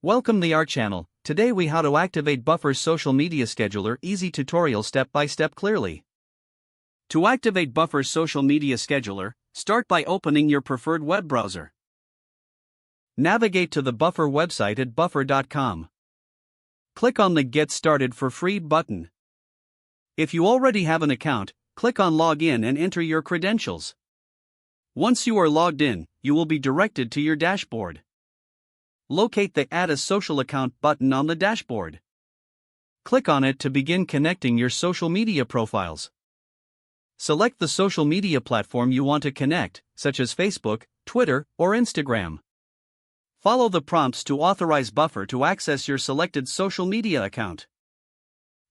Welcome to our channel. Today we how to activate Buffer's social media scheduler. Easy tutorial step by step clearly. To activate Buffer's social media scheduler, start by opening your preferred web browser. Navigate to the Buffer website at buffer.com. Click on the Get Started for Free button. If you already have an account, click on Log In and enter your credentials. Once you are logged in, you will be directed to your dashboard. Locate the Add a Social Account button on the dashboard. Click on it to begin connecting your social media profiles. Select the social media platform you want to connect, such as Facebook, Twitter, or Instagram. Follow the prompts to authorize Buffer to access your selected social media account.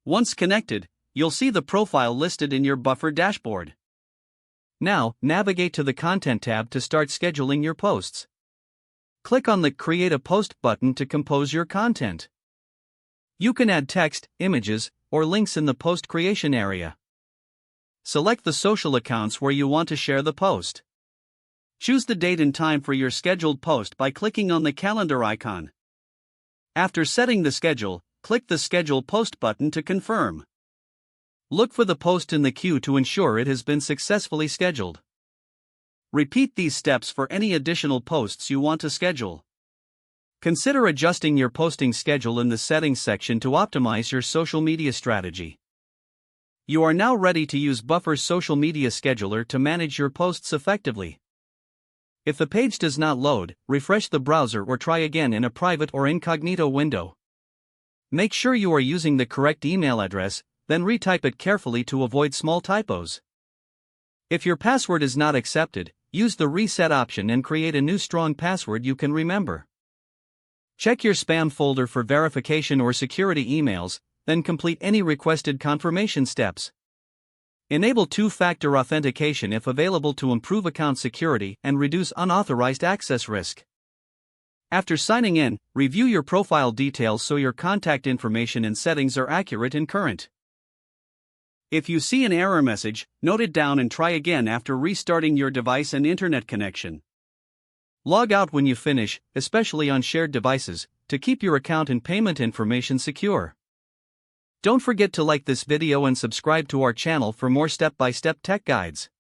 Once connected, you'll see the profile listed in your Buffer dashboard. Now, navigate to the Content tab to start scheduling your posts. Click on the Create a Post button to compose your content. You can add text, images, or links in the post creation area. Select the social accounts where you want to share the post. Choose the date and time for your scheduled post by clicking on the calendar icon. After setting the schedule, click the Schedule Post button to confirm. Look for the post in the queue to ensure it has been successfully scheduled. Repeat these steps for any additional posts you want to schedule. Consider adjusting your posting schedule in the Settings section to optimize your social media strategy. You are now ready to use Buffer's social media scheduler to manage your posts effectively. If the page does not load, refresh the browser or try again in a private or incognito window. Make sure you are using the correct email address, then retype it carefully to avoid small typos. If your password is not accepted, use the reset option and create a new strong password you can remember. Check your spam folder for verification or security emails, then complete any requested confirmation steps. Enable two-factor authentication if available to improve account security and reduce unauthorized access risk. After signing in, review your profile details so your contact information and settings are accurate and current. If you see an error message, note it down and try again after restarting your device and internet connection. Log out when you finish, especially on shared devices, to keep your account and payment information secure. Don't forget to like this video and subscribe to our channel for more step-by-step tech guides.